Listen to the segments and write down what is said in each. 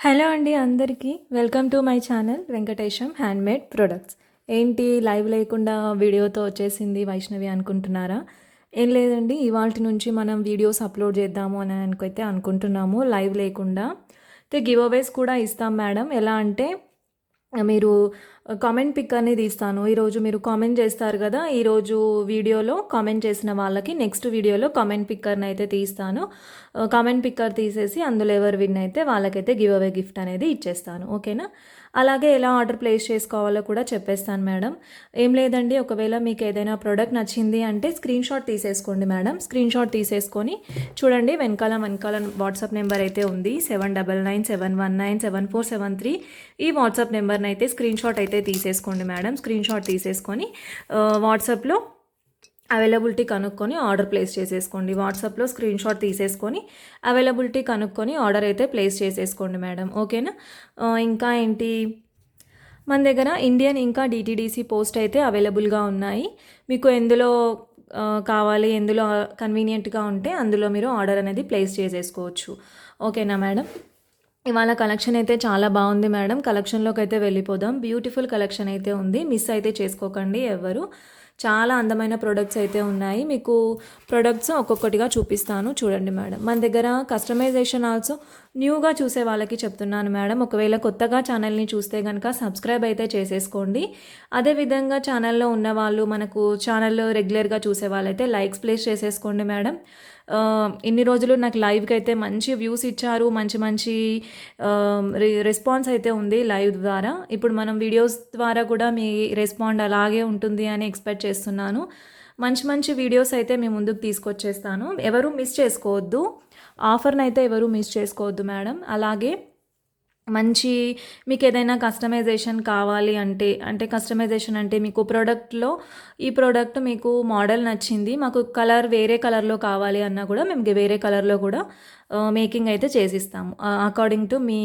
Hello అండి అందరికీ welcome to my channel Venkatesham handmade products. ఏంటి లైవ్ లేకుండా వీడియోతో వచ్చేసింది వైష్ణవి అనుకుంటున్నారా? ఏం లేదండి, ఇవాల్టి నుంచి మనం వీడియోస్ అప్లోడ్ చేద్దాము అని అనుకుంటున్నాము లైవ్ లేకుండా. అయితే గివ్ అవేస్ కూడా ఇస్తాం మేడం. ఎలా అంటే మీరు కామెంట్ పిక్ అనేది ఇస్తాను. ఈరోజు మీరు కామెంట్ చేస్తారు కదా, ఈరోజు వీడియోలో కామెంట్ చేసిన వాళ్ళకి నెక్స్ట్ వీడియోలో కామెంట్ పిక్కర్ని అయితే తీస్తాను. కామెంట్ పిక్కర్ తీసేసి అందులో ఎవరు విన్ అయితే వాళ్ళకైతే గివ్ అవే గిఫ్ట్ అనేది ఇచ్చేస్తాను. ఓకేనా? అలాగే ఎలా ఆర్డర్ ప్లేస్ చేసుకోవాలో కూడా చెప్పేస్తాను మేడం. ఏం లేదండి, ఒకవేళ మీకు ఏదైనా ప్రోడక్ట్ నచ్చింది అంటే స్క్రీన్ షాట్ తీసేసుకోండి మేడం. స్క్రీన్ షాట్ తీసేసుకొని చూడండి, వెనకాల వాట్సాప్ నెంబర్ అయితే ఉంది 7997197473. ఈ వాట్సాప్ నెంబర్ని అయితే స్క్రీన్ షాట్ అయితే తీసేసుకోండి మేడం. స్క్రీన్ షాట్ తీసేసుకొని వాట్సాప్లో అవైలబిలిటీ కనుక్కొని ఆర్డర్ ప్లేస్ చేసేసుకోండి. వాట్సాప్లో స్క్రీన్ షాట్ తీసేసుకొని అవైలబిలిటీ కనుక్కొని ఆర్డర్ అయితే ప్లేస్ చేసేసుకోండి మేడం. ఓకేనా? ఇంకా ఏంటి, మన దగ్గర ఇండియన్ ఇంకా డిటీడీసీ పోస్ట్ అయితే అవైలబుల్గా ఉన్నాయి. మీకు ఎందులో కావాలి, ఎందులో కన్వీనియంట్గా ఉంటే అందులో మీరు ఆర్డర్ అనేది ప్లేస్ చేసేసుకోవచ్చు. ఓకేనా మేడం? ఇవాళ కలెక్షన్ అయితే చాలా బాగుంది మేడం. కలెక్షన్లోకి అయితే వెళ్ళిపోదాం. బ్యూటిఫుల్ కలెక్షన్ అయితే ఉంది, మిస్ అయితే చేసుకోకండి ఎవరు. చాలా అందమైన ప్రొడక్ట్స్ అయితే ఉన్నాయి. మీకు ప్రొడక్ట్స్ ఒక్కొక్కటిగా చూపిస్తాను చూడండి మేడం. మన దగ్గర కస్టమైజేషన్ ఆల్సో న్యూగా చూసే వాళ్ళకి చెప్తున్నాను మేడం. ఒకవేళ కొత్తగా ఛానల్ని చూస్తే కనుక సబ్స్క్రైబ్ అయితే చేసేసుకోండి. అదేవిధంగా ఛానల్లో ఉన్న వాళ్ళు, మనకు ఛానల్ రెగ్యులర్గా చూసే వాళ్ళైతే లైక్స్ ప్లేస్ చేసేసుకోండి మేడం. ఇన్ని రోజులు నాకు లైవ్కి అయితే మంచి వ్యూస్ ఇచ్చారు, మంచి మంచి రెస్పాన్స్ అయితే ఉంది లైవ్ ద్వారా. ఇప్పుడు మనం వీడియోస్ ద్వారా కూడా మీ రెస్పాండ్ అలాగే ఉంటుంది అని ఎక్స్పెక్ట్ చేస్తున్నాను. మంచి మంచి వీడియోస్ అయితే మీ ముందుకు తీసుకొచ్చేస్తాను. ఎవరు మిస్ చేసుకోవద్దు, ఆఫర్ని అయితే ఎవరు మిస్ చేసుకోవద్దు మేడం. అలాగే మంచి మీకు ఏదైనా కస్టమైజేషన్ కావాలి అంటే కస్టమైజేషన్ అంటే మీకు ప్రోడక్ట్లో ఈ ప్రోడక్ట్ మీకు మోడల్ నచ్చింది, మాకు కలర్ వేరే కలర్లో కావాలి అన్నా కూడా మేము వేరే కలర్లో కూడా మేకింగ్ అయితే చేసిస్తాము. అకార్డింగ్ టు మీ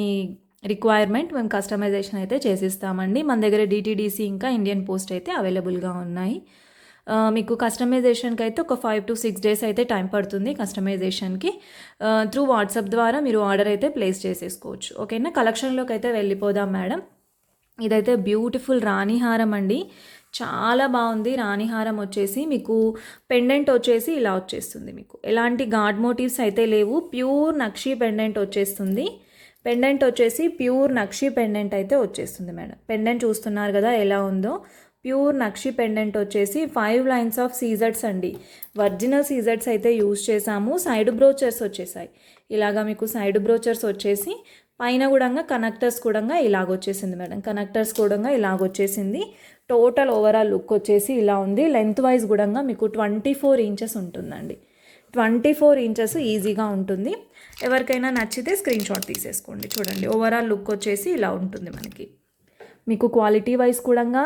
రిక్వైర్మెంట్ మేము కస్టమైజేషన్ అయితే చేసిస్తామండి. మన దగ్గర డిటీడీసీ ఇంకా ఇండియన్ పోస్ట్ అయితే అవైలబుల్గా ఉన్నాయి. మీకు కస్టమైజేషన్కి అయితే ఒక 5 to 6 days అయితే టైం పడుతుంది. కస్టమైజేషన్కి త్రూ వాట్సాప్ ద్వారా మీరు ఆర్డర్ అయితే ప్లేస్ చేసేసుకోవచ్చు. ఓకేనా? కలెక్షన్లోకి అయితే వెళ్ళిపోదాం మేడం. ఇదైతే బ్యూటిఫుల్ రాణిహారం అండి, చాలా బాగుంది. రాణిహారం వచ్చేసి మీకు పెండెంట్ వచ్చేసి ఇలా వచ్చేస్తుంది. మీకు ఎలాంటి గాడ్ మోటివ్స్ అయితే లేవు, ప్యూర్ నక్షి పెండెంట్ వచ్చేస్తుంది. పెండెంట్ వచ్చేసి ప్యూర్ నక్షి పెండెంట్ అయితే వచ్చేస్తుంది మేడం. పెండెంట్ చూస్తున్నారు కదా ఎలా ఉందో, ప్యూర్ నక్షి పెండెంట్ వచ్చేసి 5 lines ఆఫ్ సీజర్స్ అండి. ఒరిజినల్ సీజర్స్ అయితే యూజ్ చేసాము. సైడ్ బ్రోచర్స్ వచ్చేసాయి. ఇలాగా మీకు సైడ్ బ్రోచర్స్ వచ్చేసి పైన కూడా కనెక్టర్స్ కూడా ఇలాగొచ్చేసింది మేడం. కనెక్టర్స్ కూడా ఇలాగొచ్చేసింది. టోటల్ ఓవరాల్ లుక్ వచ్చేసి ఇలా ఉంది. లెంత్ వైజ్ కూడా మీకు 24 inches ఉంటుందండి. 24 inches ఈజీగా ఉంటుంది. ఎవరికైనా నచ్చితే స్క్రీన్ షాట్ తీసేసుకోండి. చూడండి, ఓవరాల్ లుక్ వచ్చేసి ఇలా ఉంటుంది మనకి. మీకు క్వాలిటీ వైజ్ కూడా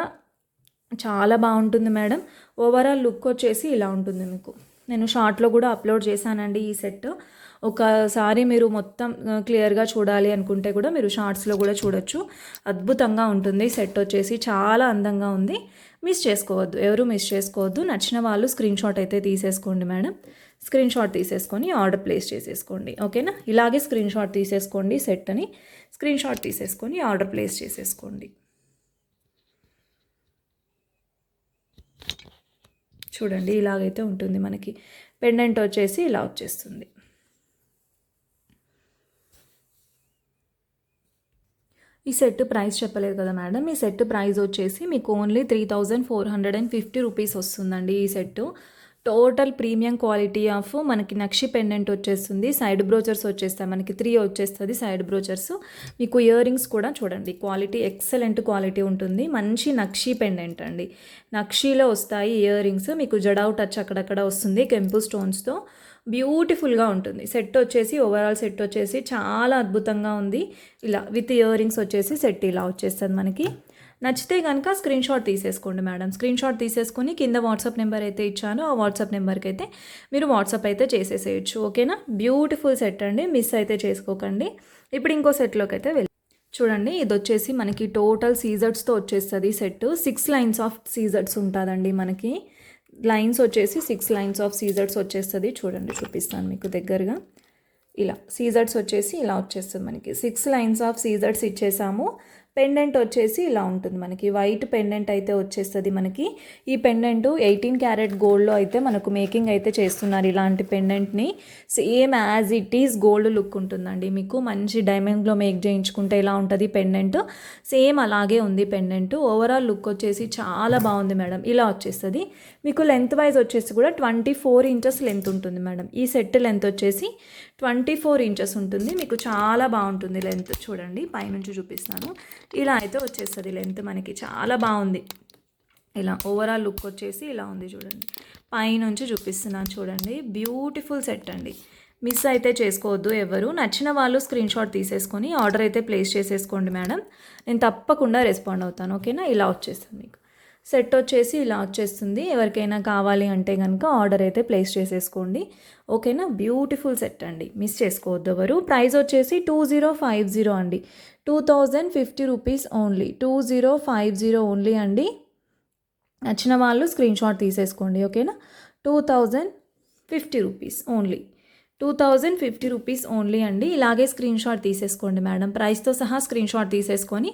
చాలా బాగుంటుంది మేడం. ఓవరాల్ లుక్ వచ్చేసి ఇలా ఉంటుంది మీకు. నేను షార్ట్లో కూడా అప్లోడ్ చేశానండి ఈ సెట్. ఒకసారి మీరు మొత్తం క్లియర్గా చూడాలి అనుకుంటే కూడా మీరు షార్ట్స్లో కూడా చూడొచ్చు. అద్భుతంగా ఉంటుంది సెట్ వచ్చేసి, చాలా అందంగా ఉంది. మిస్ చేసుకోవద్దు, ఎవరు మిస్ చేసుకోవద్దు. నచ్చిన వాళ్ళు స్క్రీన్ షాట్ అయితే తీసేసుకోండి మేడం. స్క్రీన్ షాట్ తీసేసుకొని ఆర్డర్ ప్లేస్ చేసేసుకోండి. ఓకేనా? ఇలాగే స్క్రీన్ షాట్ తీసేసుకోండి, సెట్ని స్క్రీన్ షాట్ తీసేసుకొని ఆర్డర్ ప్లేస్ చేసేసుకోండి. చూడండి, ఇలాగైతే ఉంటుంది మనకి. పెండెంట్ వచ్చేసి ఇలా వచ్చేస్తుంది. ఈ సెట్ ప్రైస్ చెప్పలేదు కదా మేడం. ఈ సెట్ ప్రైస్ వచ్చేసి మీకు ఓన్లీ 3450 రూపీస్ వస్తుందండి. ఈ set total premium quality of మనకి నక్షి పెండెంట్ వచ్చేస్తుంది. సైడ్ బ్రోచర్స్ వచ్చేస్తాయి మనకి, 3 వచ్చేస్తుంది సైడ్ బ్రోచర్స్. మీకు ఇయర్ రింగ్స్ కూడా చూడండి, క్వాలిటీ ఎక్సలెంట్ క్వాలిటీ ఉంటుంది. మంచి నక్షి పెండెంట్ అండి. నక్షిలో వస్తాయి ఇయర్ రింగ్స్. మీకు జడావు టచ్ అక్కడక్కడ వస్తుంది కెంపు స్టోన్స్తో. బ్యూటిఫుల్గా ఉంటుంది. సెట్ వచ్చేసి ఓవరాల్ సెట్ వచ్చేసి చాలా అద్భుతంగా ఉంది. ఇలా విత్ ఇయర్ రింగ్స్ వచ్చేసి సెట్ ఇలా వచ్చేస్తుంది మనకి. నచ్చితే కనుక స్క్రీన్ షాట్ తీసేసుకోండి మేడం. స్క్రీన్ షాట్ తీసేసుకొని కింద వాట్సాప్ నెంబర్ అయితే ఇచ్చాను, ఆ వాట్సాప్ నెంబర్కి అయితే మీరు వాట్సాప్ అయితే చేసేసేయచ్చు. ఓకేనా? బ్యూటిఫుల్ సెట్ అండి, మిస్ అయితే చేసుకోకండి. ఇప్పుడు ఇంకో సెట్లోకి అయితే వెళ్ళి చూడండి. ఇది వచ్చేసి మనకి టోటల్ సీజర్స్తో వచ్చేస్తుంది సెట్. 6 lines ఆఫ్ సీజర్స్ ఉంటుందండి మనకి. లైన్స్ వచ్చేసి 6 lines ఆఫ్ సీజర్స్ వచ్చేస్తుంది. చూడండి, చూపిస్తాను మీకు దగ్గరగా. ఇలా సీజర్స్ వచ్చేసి ఇలా వచ్చేస్తుంది మనకి 6 లైన్స్ ఆఫ్ సీజర్స్ ఇచ్చేసాము. పెండెంట్ వచ్చేసి ఇలా ఉంటుంది మనకి, వైట్ పెండెంట్ అయితే వచ్చేస్తుంది మనకి. ఈ పెండెంట్ 18 క్యారెట్ గోల్డ్లో అయితే మనకు మేకింగ్ అయితే చేస్తున్నారు. ఇలాంటి పెండెంట్ని same as it is gold look ఉంటుందండి. మీకు మంచి డైమండ్లో మేక్ చేయించుకుంటే ఎలా ఉంటుంది పెండెంట్, సేమ్ అలాగే ఉంది పెండెంట్. ఓవరాల్ లుక్ వచ్చేసి చాలా బాగుంది మేడం. ఇలా వచ్చేస్తుంది మీకు. లెంత్ వైజ్ వచ్చేసి కూడా 24 ఇంచెస్ లెంత్ ఉంటుంది మేడం. ఈ సెట్ లెంత్ వచ్చేసి 24 ఇంచెస్ ఉంటుంది. మీకు చాలా బాగుంటుంది లెంత్. చూడండి పైనుంచి చూపిస్తాను. ఇలా అయితే వచ్చేస్తుంది లెంత్ మనకి, చాలా బాగుంది. ఇలా ఓవరాల్ లుక్ వచ్చేసి ఇలా ఉంది చూడండి. పైనుంచి చూపిస్తున్నాను చూడండి. బ్యూటిఫుల్ సెట్ అండి. మిస్ అయితే చేసుకోవద్దు ఎవరు. నచ్చిన వాళ్ళు స్క్రీన్ షాట్ తీసేసుకొని ఆర్డర్ అయితే ప్లేస్ చేసేసుకోండి మేడం. నేను తప్పకుండా రెస్పాండ్ అవుతాను. ఓకేనా. ఇలా వచ్చేస్తుంది మీకు సెట్ వచ్చేసి ఇలా వచ్చేస్తుంది. ఎవరికైనా కావాలి అంటే కనుక ఆర్డర్ అయితే ప్లేస్ చేసేసుకోండి. ఓకేనా. బ్యూటిఫుల్ సెట్ అండి, మిస్ చేసుకోవద్దు ఎవరు. ప్రైస్ వచ్చేసి 2050 అండి. 2050 రూపీస్ ఓన్లీ. 2050 ఓన్లీ అండి. నచ్చిన వాళ్ళు స్క్రీన్ షాట్ తీసేసుకోండి. ఓకేనా. 2050 రూపీస్ ఓన్లీ. 2050 రూపీస్ ఓన్లీ అండి. ఇలాగే స్క్రీన్ షాట్ తీసేసుకోండి మేడం. ప్రైస్తో సహా స్క్రీన్ షాట్ తీసేసుకొని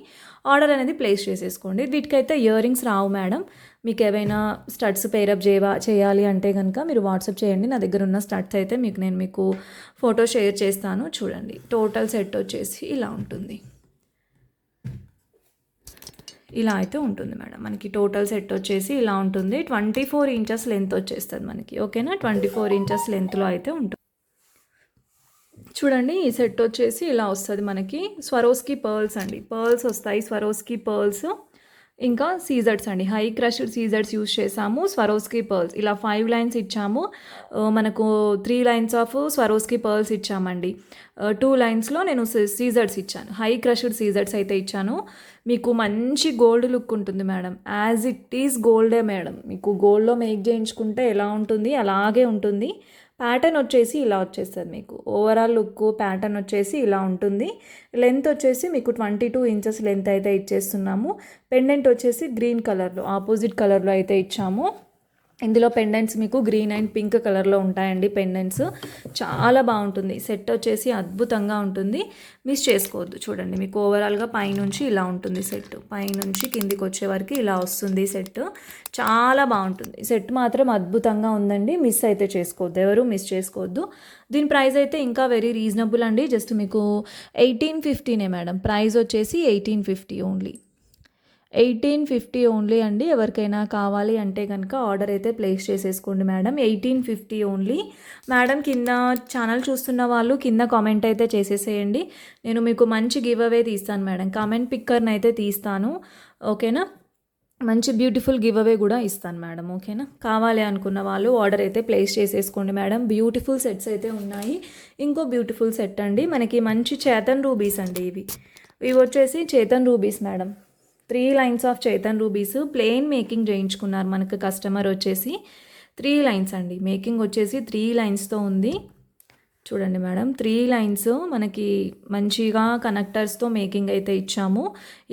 ఆర్డర్ అనేది ప్లేస్ చేసేసుకోండి. వీటికైతే ఇయర్ రింగ్స్ రావు మేడం. మీకు ఏవైనా స్టడ్స్ పేరప్ చేయాలి అంటే కనుక మీరు వాట్సాప్ చేయండి. నా దగ్గర ఉన్న స్టడ్స్ అయితే నేను ఫోటో షేర్ చేస్తాను. చూడండి టోటల్ సెట్ వచ్చేసి ఇలా ఉంటుంది. ఇలా అయితే ఉంటుంది మేడం. మనకి టోటల్ సెట్ వచ్చేసి ఇలా ఉంటుంది. 24 ఇంచెస్ లెంత్ వచ్చేస్తుంది మనకి. ఓకేనా. 24 ఇంచెస్ లెంత్లో అయితే ఉంటుంది. చూడండి ఈ సెట్ వచ్చేసి ఇలా వస్తుంది మనకి. స్వరోస్కి పర్ల్స్ అండి, పర్ల్స్ వస్తాయి. స్వరోస్కి పర్ల్స్ ఇంకా సీజర్స్ అండి. హై క్రష్డ్ సీజర్స్ యూజ్ చేసాము. స్వరోస్కి పర్ల్స్ ఇలా 5 లైన్స్ ఇచ్చాము. మనకు 3 లైన్స్ ఆఫ్ స్వరోస్కి పర్ల్స్ ఇచ్చామండి. 2 లైన్స్లో నేను సీజర్స్ ఇచ్చాను. హై క్రష్డ్ సీజర్స్ అయితే ఇచ్చాను. మీకు మంచి గోల్డ్ లుక్ ఉంటుంది మేడం. యాజ్ ఇట్ ఈస్ గోల్డే మేడం. మీకు గోల్డ్లో మేక్ చేయించుకుంటే ఎలా ఉంటుంది అలాగే ఉంటుంది. ప్యాటర్న్ వచ్చేసి ఇలా వచ్చేస్తుంది మీకు. ఓవరాల్ లుక్ ప్యాటర్న్ వచ్చేసి ఇలా ఉంటుంది. లెంత్ వచ్చేసి మీకు 22 ఇంచెస్ లెంత్ అయితే ఇచ్చేస్తున్నాము. పెండెంట్ వచ్చేసి గ్రీన్ కలర్లో, ఆపోజిట్ కలర్లో అయితే ఇచ్చాము. ఇందులో పెండెంట్స్ మీకు గ్రీన్ అండ్ పింక్ కలర్లో ఉంటాయండి. పెండెంట్స్ చాలా బాగుంటుంది. సెట్ వచ్చేసి అద్భుతంగా ఉంటుంది, మిస్ చేసుకోవద్దు. చూడండి మీకు ఓవరాల్గా పైనుంచి ఇలా ఉంటుంది సెట్. పైనుంచి కిందికి వచ్చే వరకు ఇలా వస్తుంది సెట్. చాలా బాగుంటుంది సెట్. మాత్రం అద్భుతంగా ఉందండి. మిస్ అయితే చేసుకోవద్దు ఎవరు, మిస్ చేసుకోవద్దు. దీని ప్రైస్ అయితే ఇంకా వెరీ రీజనబుల్ అండి. జస్ట్ మీకు 1850 మేడం. ప్రైస్ వచ్చేసి 1850 ఓన్లీ. 1850 ఓన్లీ అండి. ఎవరికైనా కావాలి అంటే కనుక ఆర్డర్ అయితే ప్లేస్ చేసేసుకోండి మేడం. 1850 only madam. కింద ఛానల్ చూస్తున్న వాళ్ళు కింద కామెంట్ అయితే చేసేసేయండి. నేను మీకు మంచి గివ్ అవే తీస్తాను మేడం. కామెంట్ పిక్కర్ని అయితే తీస్తాను. ఓకేనా. మంచి బ్యూటిఫుల్ గివ్ అవే కూడా ఇస్తాను మేడం. ఓకేనా. కావాలి అనుకున్న వాళ్ళు ఆర్డర్ అయితే ప్లేస్ చేసేసుకోండి మేడం. బ్యూటిఫుల్ సెట్స్ అయితే ఉన్నాయి. ఇంకో బ్యూటిఫుల్ సెట్ అండి మనకి మంచి చేతన్ రూబీస్ అండి. ఇవి వచ్చేసి Chetan rubies madam. 3 lines of Chetan rubies plain making చేయించుకున్నారు మనకు కస్టమర్ వచ్చేసి. 3 లైన్స్ అండి. మేకింగ్ వచ్చేసి 3 లైన్స్తో ఉంది. చూడండి మేడం 3 లైన్స్ మనకి మంచిగా కనెక్టర్స్తో మేకింగ్ అయితే ఇచ్చాము.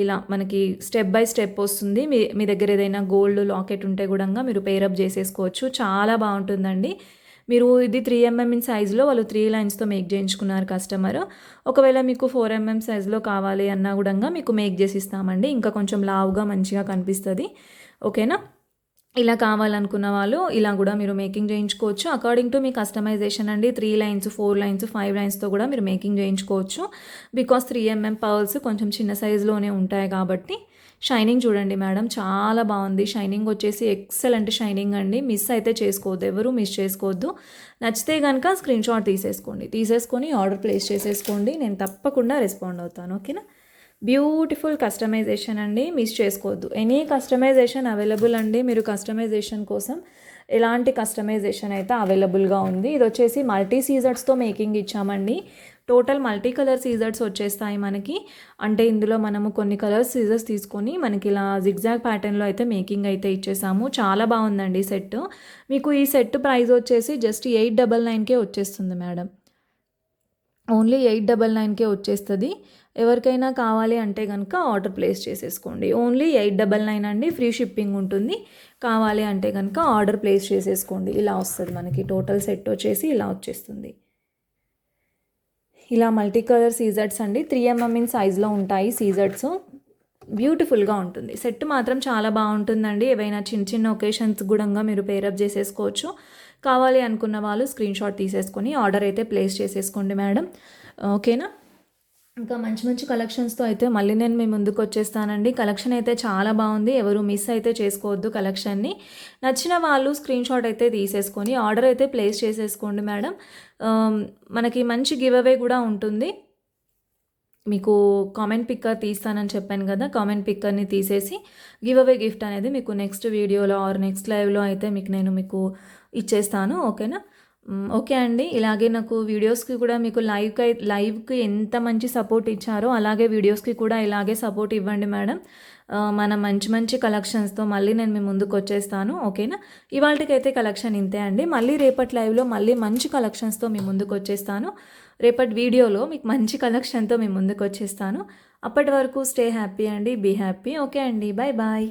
ఇలా మనకి స్టెప్ బై స్టెప్ వస్తుంది. మీ దగ్గర ఏదైనా గోల్డ్ లాకెట్ ఉంటే కూడా మీరు పేరప్ చేసేసుకోవచ్చు. చాలా బాగుంటుందండి. మీరు ఇది 3mm ఇన్ సైజులో వాళ్ళు 3 లైన్స్తో మేక్ చేయించుకున్నారు కస్టమర్. ఒకవేళ మీకు 4mm సైజులో కావాలి అన్నా కూడా మీకు మేక్ చేసి ఇస్తామండి. ఇంకా కొంచెం లావుగా మంచిగా కనిపిస్తుంది. ఓకేనా. ఇలా కావాలనుకున్న వాళ్ళు ఇలా కూడా మీరు మేకింగ్ చేయించుకోవచ్చు. అకార్డింగ్ టు మీ కస్టమైజేషన్ అండి. 3 లైన్స్ 4 లైన్స్ 5 లైన్స్తో కూడా మీరు మేకింగ్ చేయించుకోవచ్చు. బికాస్ 3mm పర్ల్స్ కొంచెం చిన్న సైజులోనే ఉంటాయి కాబట్టి. షైనింగ్ చూడండి మేడం, చాలా బాగుంది. షైనింగ్ వచ్చేసి ఎక్సలెంట్ షైనింగ్ అండి. మిస్ అయితే చేసుకోవద్దు ఎవరు, మిస్ చేసుకోవద్దు. నచ్చితే కనుక స్క్రీన్ షాట్ తీసేసుకొని ఆర్డర్ ప్లేస్ చేసేసుకోండి. నేను తప్పకుండా రెస్పాండ్ అవుతాను. ఓకేనా. బ్యూటిఫుల్ కస్టమైజేషన్ అండి, మిస్ చేసుకోవద్దు. ఎనీ కస్టమైజేషన్ అవైలబుల్ అండి. మీరు కస్టమైజేషన్ కోసం ఎలాంటి కస్టమైజేషన్ అయితే అవైలబుల్గా ఉంది. ఇది వచ్చేసి మల్టీ సీజర్స్తో మేకింగ్ ఇచ్చామండి. టోటల్ మల్టీ కలర్ సీజర్స్ వచ్చేస్తాయి మనకి. అంటే ఇందులో మనము కొన్ని కలర్ సీజర్స్ తీసుకొని మనకి ఇలా జిగ్జాగ్ ప్యాటర్న్లో అయితే మేకింగ్ అయితే ఇచ్చేసాము. చాలా బాగుందండి సెట్. మీకు ఈ సెట్ ప్రైస్ వచ్చేసి జస్ట్ 899కే వచ్చేస్తుంది మేడం. ఓన్లీ 899కే వచ్చేస్తుంది. ఎవరికైనా కావాలి అంటే కనుక ఆర్డర్ ప్లేస్ చేసేసుకోండి. ఓన్లీ 899 అండి. ఫ్రీ షిప్పింగ్ ఉంటుంది. కావాలి అంటే కనుక ఆర్డర్ ప్లేస్ చేసేసుకోండి. ఇలా వస్తుంది మనకి. టోటల్ సెట్ వచ్చేసి ఇలా వచ్చేస్తుంది. ఇలా మల్టీ కలర్ సీజర్స్ అండి, 3mm ఇన్ సైజ్లో ఉంటాయి సీజర్స్. బ్యూటిఫుల్గా ఉంటుంది. సెట్ మాత్రం చాలా బాగుంటుందండి. ఏవైనా చిన్న చిన్న ఒకేషన్స్ కూడా మీరు పేరప్ చేసేసుకోవచ్చు. కావాలి అనుకున్న వాళ్ళు స్క్రీన్ షాట్ తీసేసుకొని ఆర్డర్ అయితే ప్లేస్ చేసేసుకోండి మేడం. ఓకేనా. ఇంకా మంచి మంచి కలెక్షన్స్తో అయితే మళ్ళీ నేను మీ ముందుకు వచ్చేస్తానండి. కలెక్షన్ అయితే చాలా బాగుంది. ఎవరు మిస్ అయితే చేసుకోవద్దు కలెక్షన్ని. నచ్చిన వాళ్ళు స్క్రీన్ షాట్ అయితే తీసేసుకొని ఆర్డర్ అయితే ప్లేస్ చేసేసుకోండి మేడం. మనకి మంచి గివ్ అవే కూడా ఉంటుంది. మీకు కామెంట్ పిక్కర్ తీస్తానని చెప్పాను కదా, కామెంట్ పిక్కర్ని తీసేసి గివ్ అవే గిఫ్ట్ అనేది మీకు నెక్స్ట్ వీడియోలో ఆర్ నెక్స్ట్ లైవ్లో అయితే మీకు ఇచ్చేస్తాను. ఓకేనా. ఓకే అండి. ఇలాగే నాకు వీడియోస్కి కూడా మీకు లైవ్కి ఎంత మంచి సపోర్ట్ ఇచ్చారో అలాగే వీడియోస్కి కూడా ఇలాగే సపోర్ట్ ఇవ్వండి మేడం. మన మంచి మంచి కలెక్షన్స్తో మళ్ళీ నేను మీ ముందుకు వచ్చేస్తాను. ఓకేనా. ఇవాళకైతే కలెక్షన్ ఇంతే అండి. మళ్ళీ రేపటి లైవ్లో మళ్ళీ మంచి కలెక్షన్స్తో మీ ముందుకు వచ్చేస్తాను. రేపటి వీడియోలో మీకు మంచి కలెక్షన్తో మీ ముందుకు వచ్చేస్తాను. అప్పటి వరకు స్టే హ్యాపీ అండి, బీ హ్యాపీ. ఓకే అండి, బాయ్ బాయ్.